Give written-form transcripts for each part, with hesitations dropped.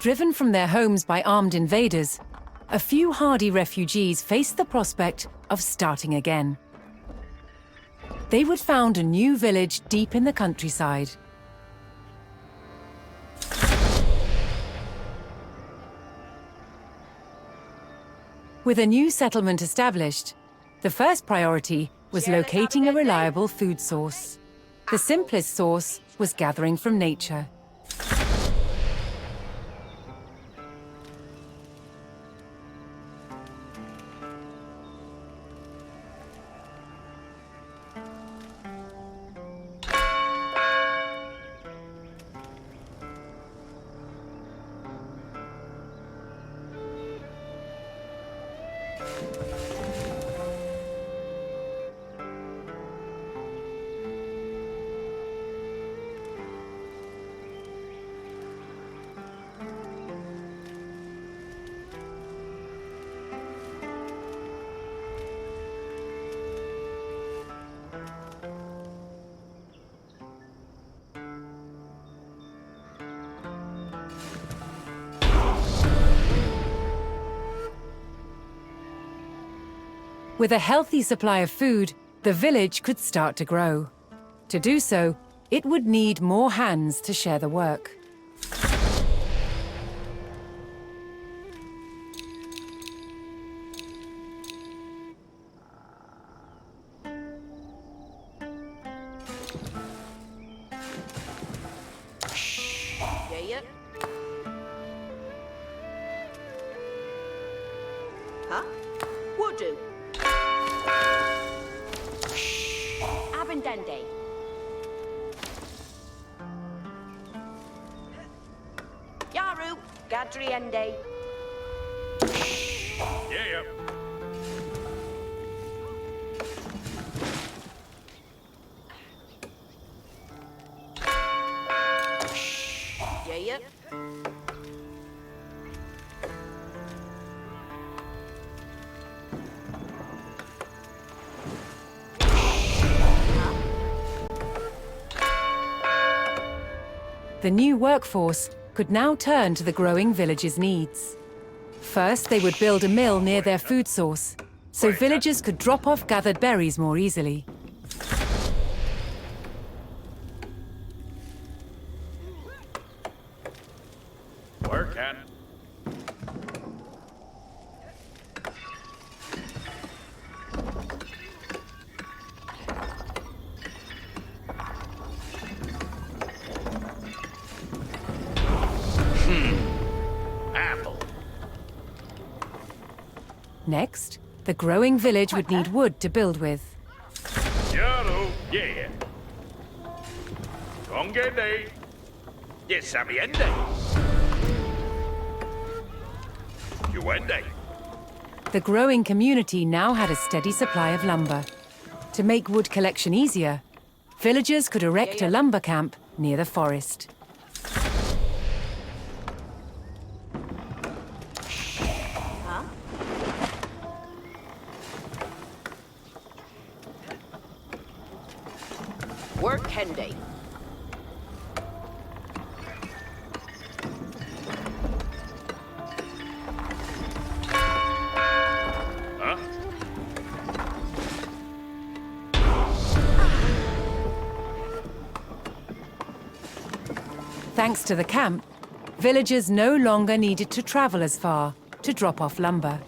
Driven from their homes by armed invaders, a few hardy refugees faced the prospect of starting again. They would found a new village deep in the countryside. With a new settlement established, the first priority was locating a reliable food source. The simplest source was gathering from nature. With a healthy supply of food, the village could start to grow. To do so, it would need more hands to share the work. Huh? Would do. Abendende. Yaru, Gadriende. Yeah. Yeah. The new workforce could now turn to the growing village's needs. First, they would build a mill near their food source, so villagers could drop off gathered berries more easily. Working. Apple. Next, the growing village would need wood to build with. Yaru, yeah. Tongende. Yes, sabiende. Yuende. The growing community now had a steady supply of lumber. To make wood collection easier, villagers could erect a lumber camp near the forest. Huh? Work Hende. Huh? Thanks to the camp, villagers no longer needed to travel as far to drop off lumber.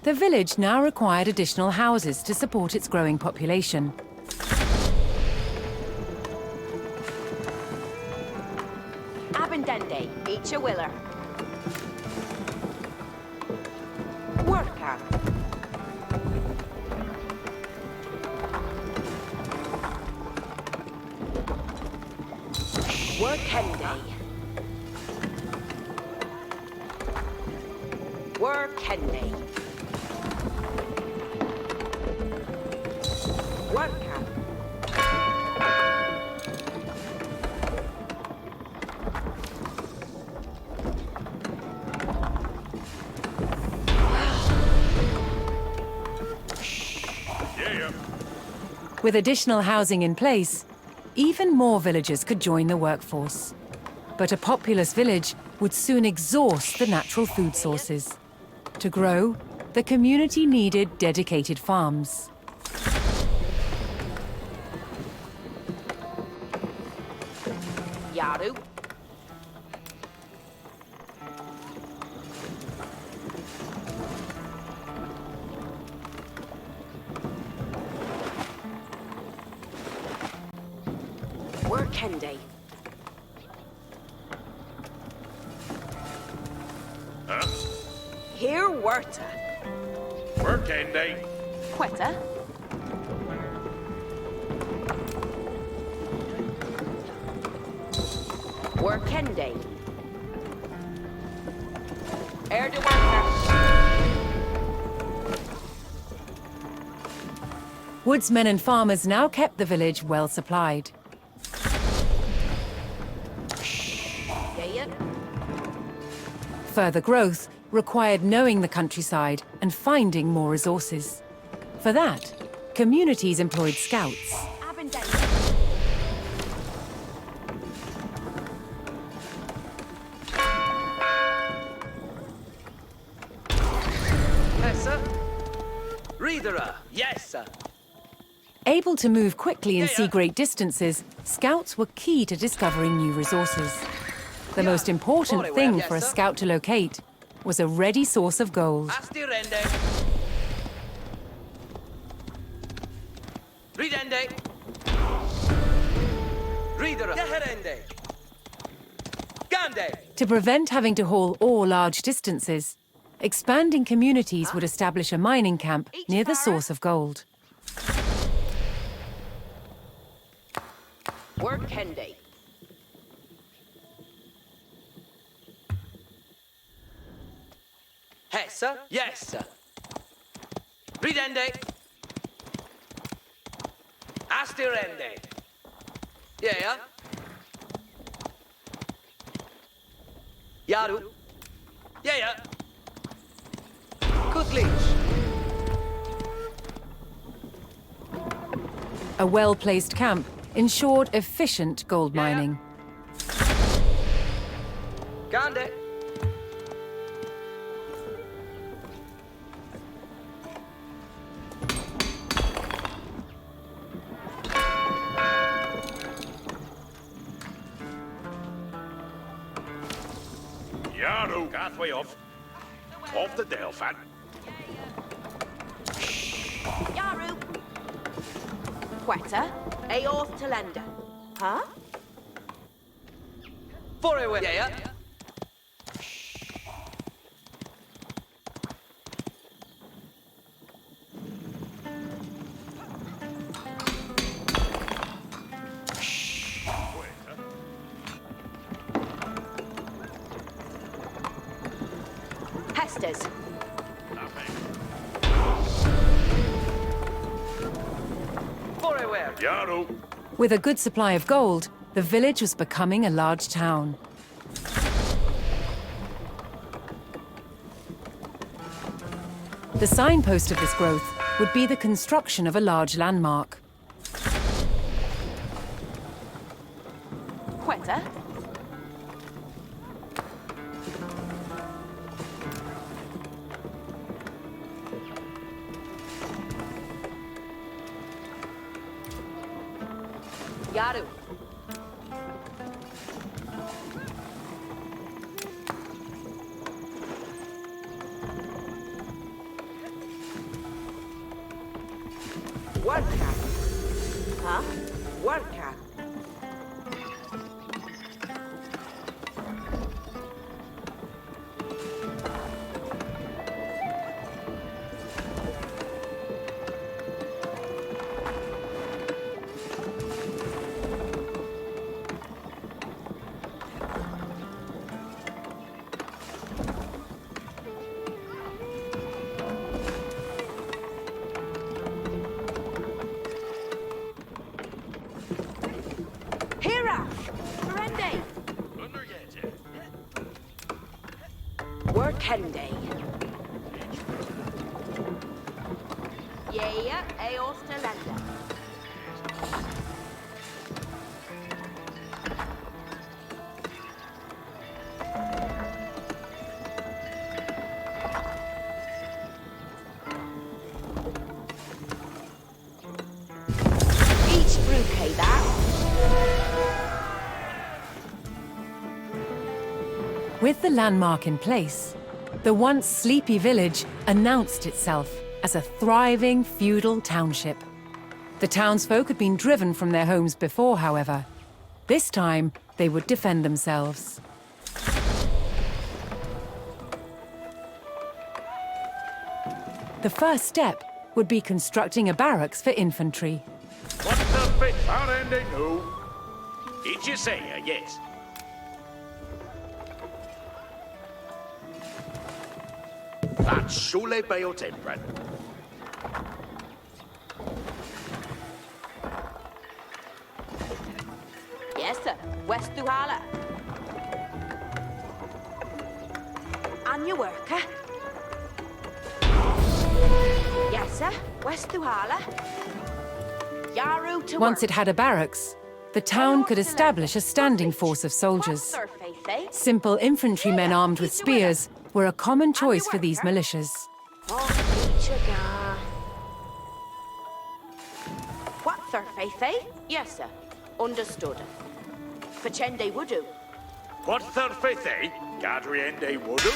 The village now required additional houses to support its growing population. Abendende, each a willer. Worker. Work Hende. Work Hende. Worker. Yeah. With additional housing in place, even more villagers could join the workforce. But a populous village would soon exhaust the natural food sources. To grow, the community needed dedicated farms. Yaru. Where can they? Huh? Here Werta. Where can they? Quetta. Where can they? Air to worker. Woodsmen and farmers now kept the village well supplied. Yeah. Further growth required knowing the countryside and finding more resources. For that, communities employed scouts. Abundant. Yes, sir. Reader, yes, sir. Able to move quickly and Yeah, see yeah. great distances, scouts were key to discovering new resources. The most important Very well, thing yes, for a sir. scout to locate was a ready source of gold. Asti rende. Ridende. Reader, deherende. Gande. To prevent having to haul ore large distances, expanding communities would establish a mining camp near the source of gold. Where can they? Yes, sir. Yes, sir. Ridende. Asti rende. Yeah. Yaru. Yeah. Kutlich. A well-placed camp ensured efficient gold Yeah, yeah. mining. Gande. Yaru, halfway off. Off the Delphin. Yaru. Quetta. Aoth Talenda. Huh? Forever. Yeah. Hestes. Forever. Yaru. With a good supply of gold, the village was becoming a large town. The signpost of this growth would be the construction of a large landmark. Quetta. Yaru. Worka. Huh? Worka. Hira! Rende! Under yet. Where can they? Yeah, Aos Talenda. With the landmark in place, the once sleepy village announced itself as a thriving feudal township. The townsfolk had been driven from their homes before, however. This time, they would defend themselves. The first step would be constructing a barracks for infantry. What the bit? Farende, no. Did you say yes? That's surely by your temper. Yes, sir. West Duhala. On your work, huh? Yes, sir. West Duhala. Yaru to Once work. it had a barracks, the town could establish a standing force of soldiers. Surface, eh? Simple infantrymen armed with spears were a common choice for these militias. What surface, eh? Yes, sir. Understood. Fachende would do. What surface, eh? Gadriende Wudu.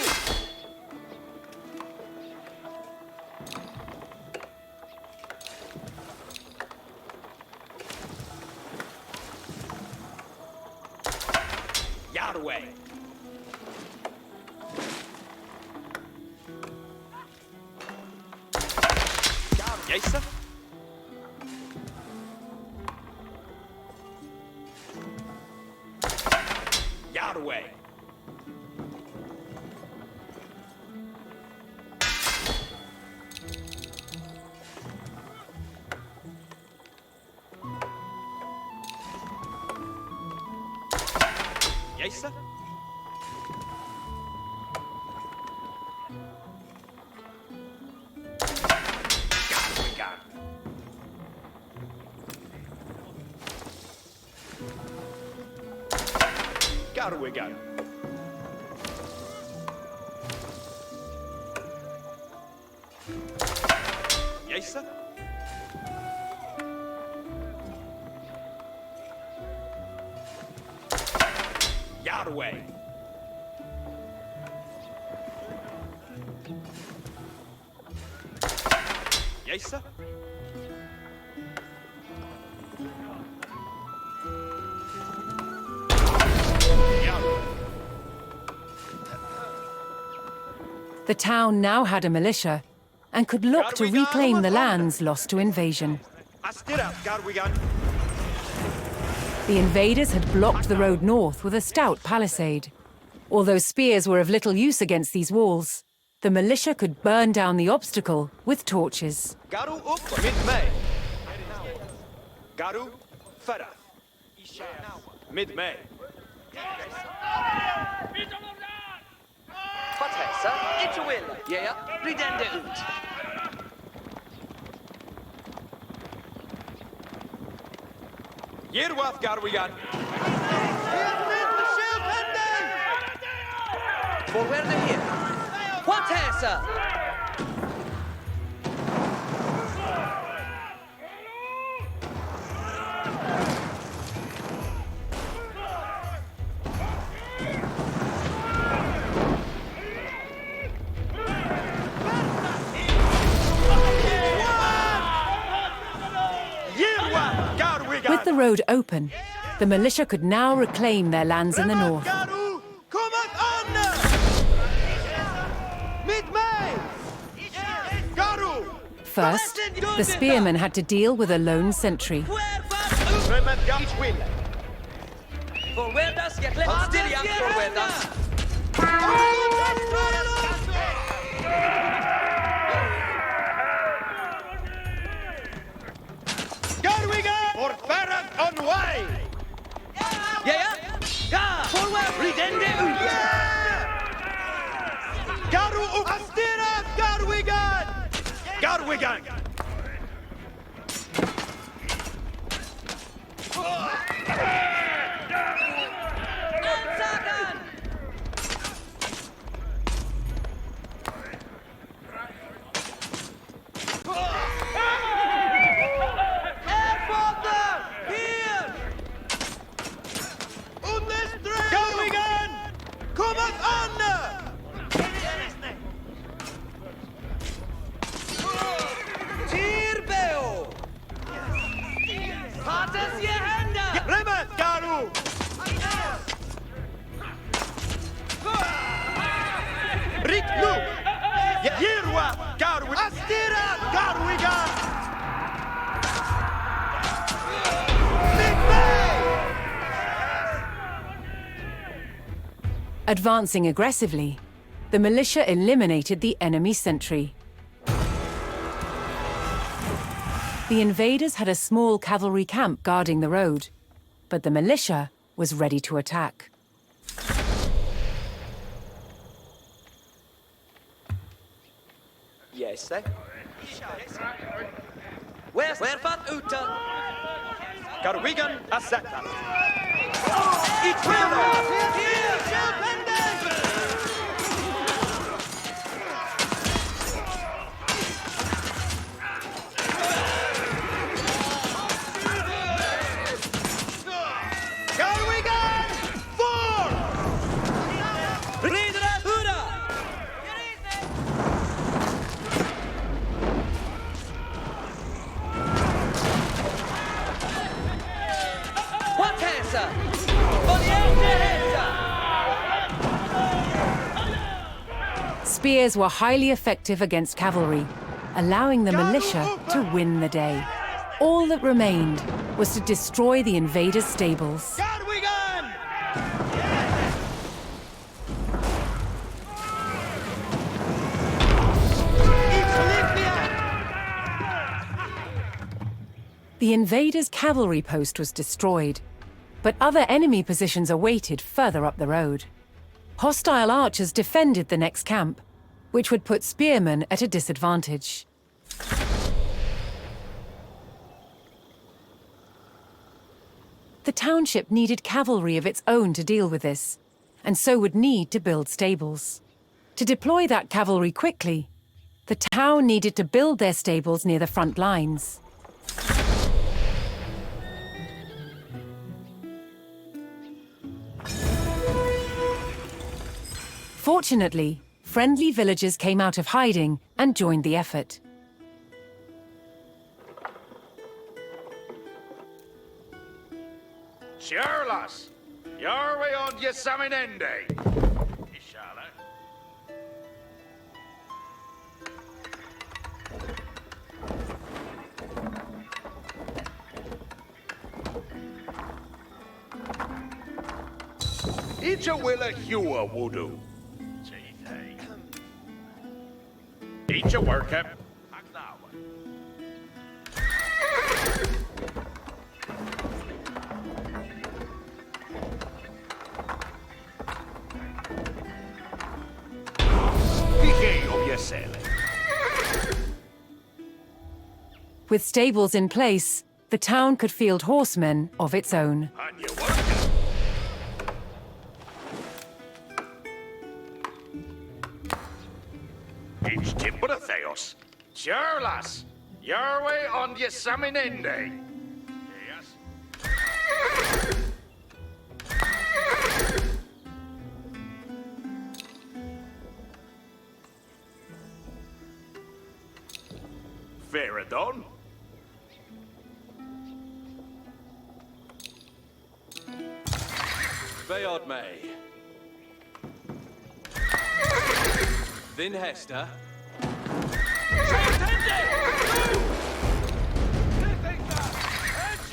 Yardway. Yes, sir. Yardway. Yes, sir. Garwigan. Yes, sir. Yardway. Yes, sir. The town now had a militia and could look to reclaim the lands lost to invasion. The invaders had blocked the road north with a stout palisade. Although spears were of little use against these walls, the militia could burn down the obstacle with torches. Garu up mid-May. Garu Farah. Mid-May. Wat är så? Inte vill. Ja, ridende ut. Yerwath Garwigan. For where they're here. What är så? With the road open, the militia could now reclaim their lands in the north. First, the spearmen had to deal with a lone sentry. Or Farah on way! Ja. Forward. Ridende ut. Garu up! Astira Garwigan! Garwigan! Garwigan! Come on! Lasst ihr Hände! Limit, Garu! Rik nu! Yirwa, Garu! Astira, Garuiga! Advancing aggressively, the militia eliminated the enemy sentry. The invaders had a small cavalry camp guarding the road, but the militia was ready to attack. Yes, sir. Where's fat ute? Garuigan, Asata! Garuigan! For! Ridere Huda! What cancer? Spears were highly effective against cavalry, allowing the militia to win the day. All that remained was to destroy the invaders' stables. Garuigan! The invaders' cavalry post was destroyed, but other enemy positions awaited further up the road. Hostile archers defended the next camp, which would put spearmen at a disadvantage. The township needed cavalry of its own to deal with this, and so would need to build stables. To deploy that cavalry quickly, the town needed to build their stables near the front lines. Fortunately, friendly villagers came out of hiding and joined the effort. Sure, lass. Your way on your Saminende. Ishala. Icha willa hua wudu. Icha workup. With stables in place, the town could field horsemen of its own. It's Timbra Theos. Sure, lass. Your way on your Saminende. Yes. Veradon. Beod May. Then Hester.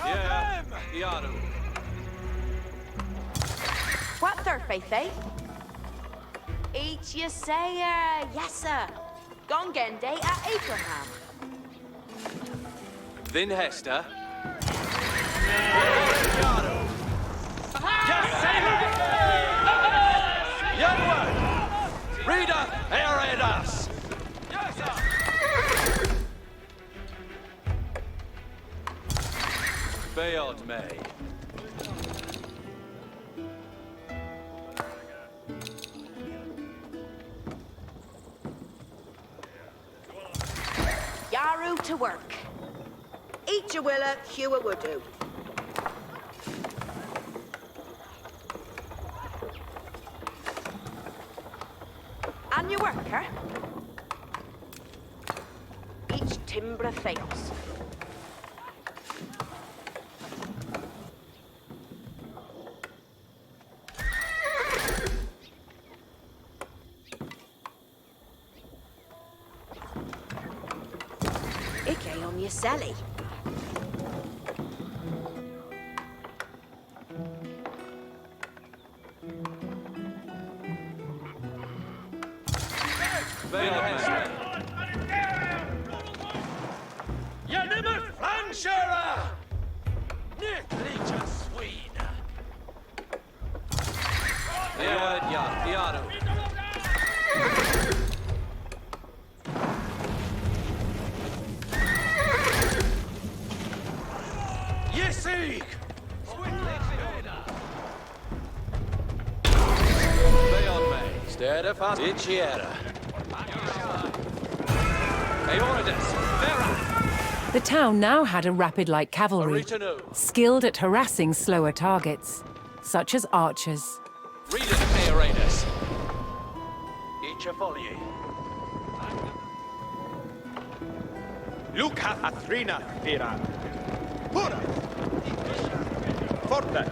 Yeah, Yaru. What their faith, eh? Each you say, yes, sir. Gongende at Abraham. Then Hester. Yaru! Young one! Reader, Eredas! Beod May. Yaru to work. Each a willa, Hugh a would-do. And your worker? Each Timbra Theos. on your celly. Ja nimmer flanschera! Nicht licha swina! Iadu. Jesig! Beyond me. Stede fast. Iciera. Eoridas. Vera. The town now had a rapid light cavalry, Aritano. skilled at harassing slower targets, such as archers. Rita Eoridas. Ichafolier. Luca Atrina Fira. Pura! Forte!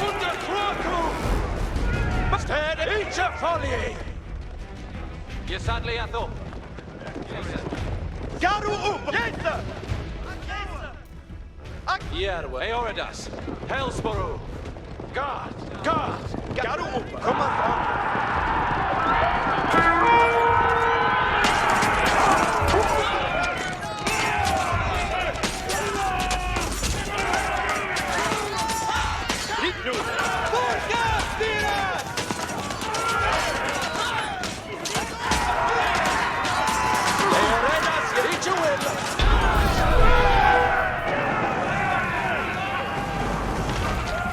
Under Crocu! Stede Ichafolier! Yesadli Atho. Garu up! Yes, Yerwe. Eoridas. Hellsborough. God! Garu up! Come on!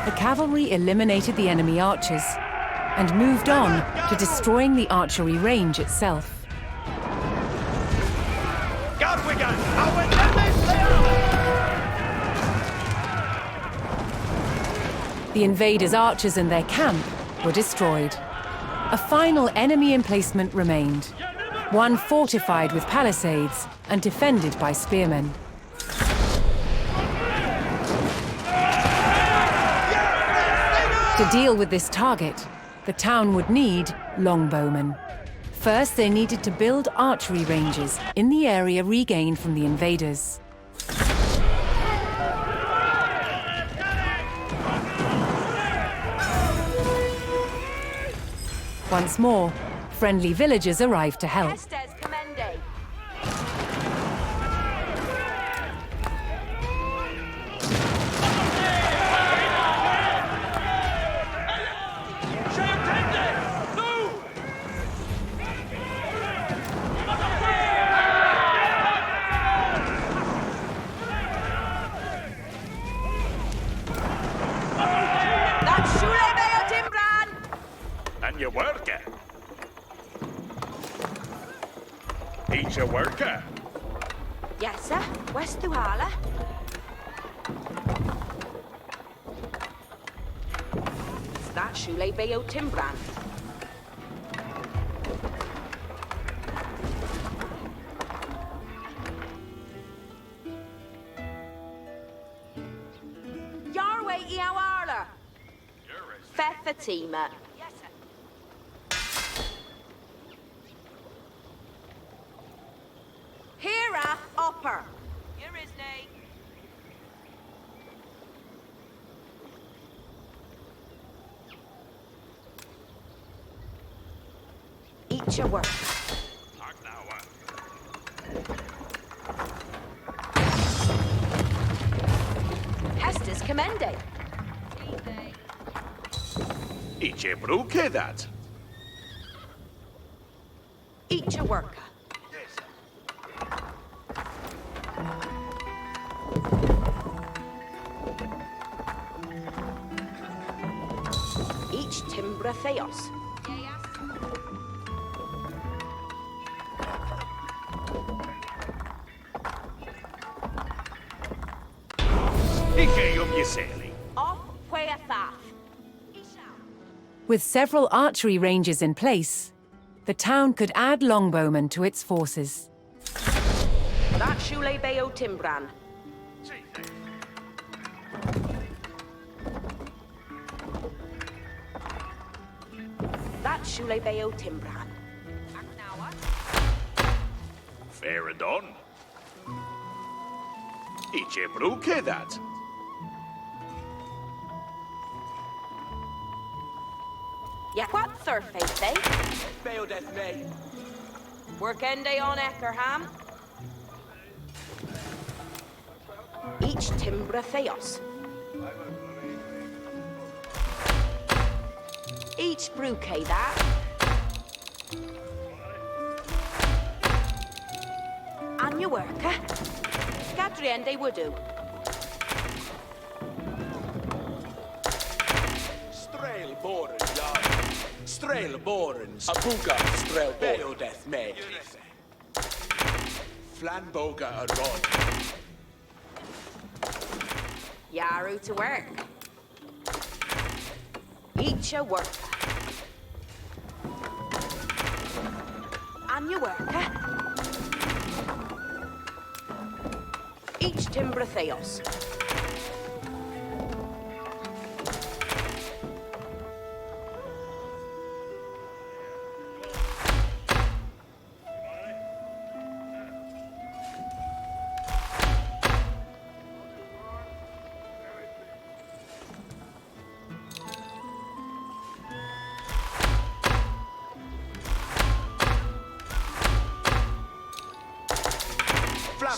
The cavalry eliminated the enemy archers and moved on to destroying the archery range itself. The invaders' archers and their camp were destroyed. A final enemy emplacement remained, one fortified with palisades and defended by spearmen. To deal with this target, the town would need longbowmen. First, they needed to build archery ranges in the area regained from the invaders. Once more, friendly villagers arrived to help. Estes Commende. That's Shule Mayo Timbran! And you work it. Each a worker. Yes, sir. West Duhala. That's Shule Mayo Timbran. Yarway Iawarla. Fatima. Yes, sir. Hira Upper. Here is nay. Eat your work. Hestes Commende. Each a bruke that. Eat your worker. Each Timbra Theos. Ike Yeseli. Off Weathaf. With several archery ranges in place, the town could add longbowmen to its forces. That Shule Bayo Timbran. That Shule Bayo Timbran. Fair done. Idzie bruke that. Yeah, what surface, eh? Fail death me. Work end day on Eckerham. Each timbra theos. Each bruke that. And your worker. Gadriende would do. Strailboren, ja. Strailboren. Abuga, Strailboren. Fail death me. Flanboga a rod. Yaru to work. Each a worker. And your worker. Each timbra theos.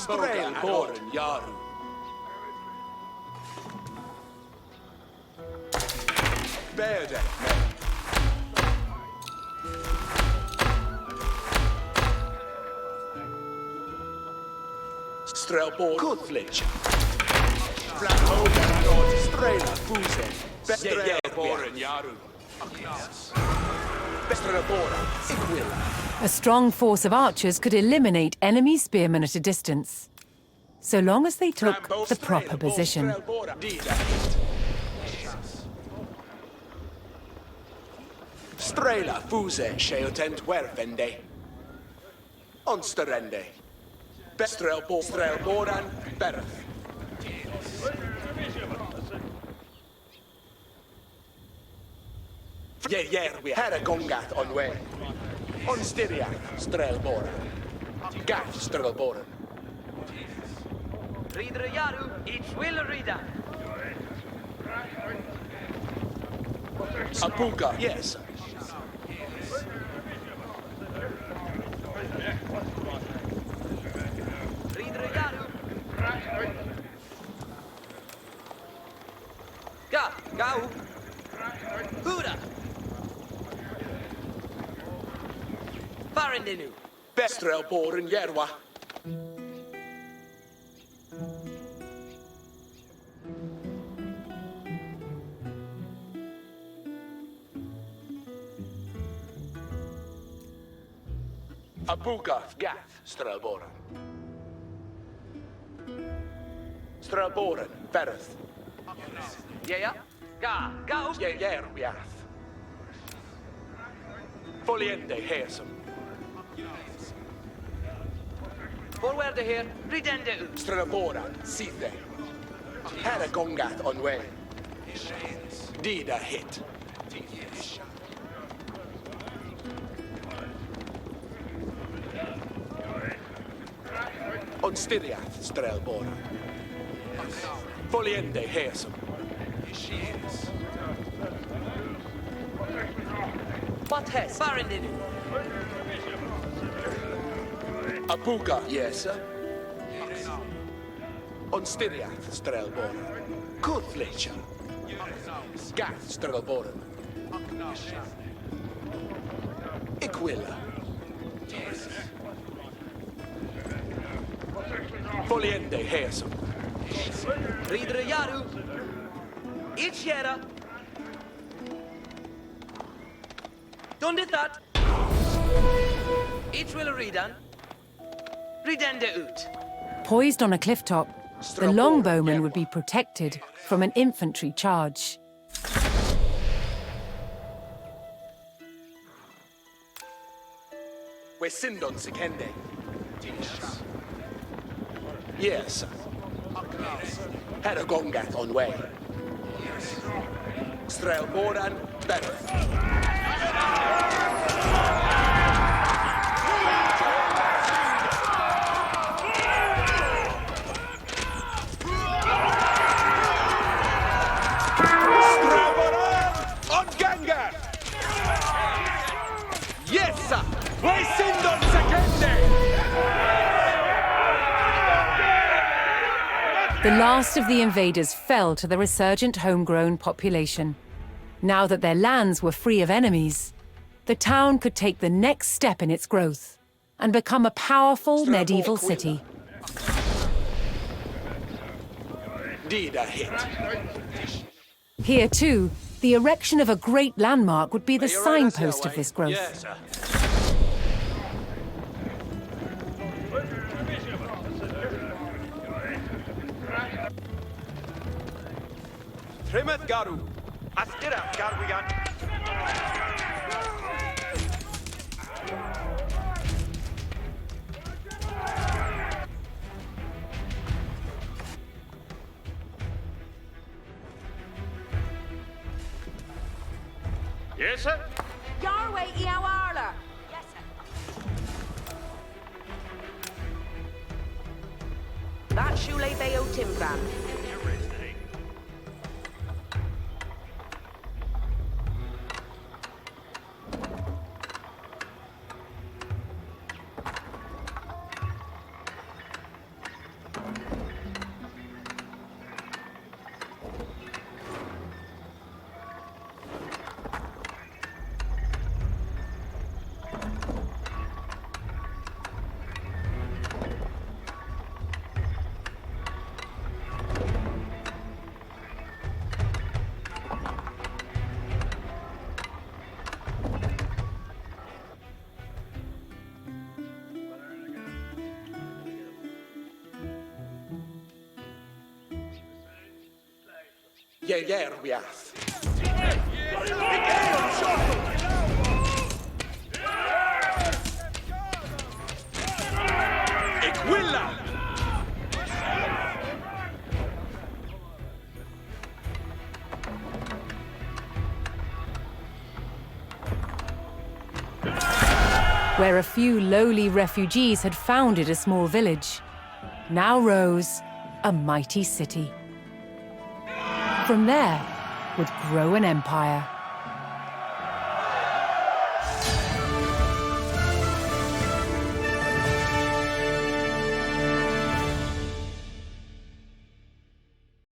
Strailboren, Yaru. Bear death me. Strailboren. Kutlich. Flanboga a rod. Straila Fuse. Strailboren, Yaru. Strailboren. Iquilla. A strong force of archers could eliminate enemy spearmen at a distance, so long as they took the proper position. Strela fuse sheotent werfende. Onsterende. Strelboran berth. We had a gongat on way. Onstiriak, Strelboran. Gaff, Strelboran. Reader Yaru, each will reader. Apuga, yes. Reader Yaru. Gau. Huda. Farindinu. Strelboran Yerwa. Abugath Gath, Strelboran. Strelboran, Berth. Yeah. Gau. Yerwiath. Foliende, Hersum. Forward here. Redende ut. Strelboran, Sithe. Had a gongat on way. Dida hit. On Styriath, Strelboran. Foliende, Hersum. What has? Farindinu. Apuga, yes, sir. On Styriath, Strelboran. Kuthlicha. Gath, Strelboran. Iquilla. Foliende, Hersum. Reader Yaru. Each yera. Don't do that. Each will reader. Redende ut. Poised on a cliff top, the longbowmen would be protected from an infantry charge. We're Sindon Sikende. Yes. Had a gongath on way. Strelboran, Berth. Mai sindon sekende! The last of the invaders fell to the resurgent homegrown population. Now that their lands were free of enemies, the town could take the next step in its growth and become a powerful medieval city. Need a hit. Here, too, the erection of a great landmark would be the signpost of this growth. Yes, sir. Trimet garu. Astira garwigan. Yes, sir. Your way, Iawarla. Yes, sir. That Shule Bayo Timbran. Jerviath. Equilla! Where a few lowly refugees had founded a small village, now rose a mighty city. From there would grow an empire.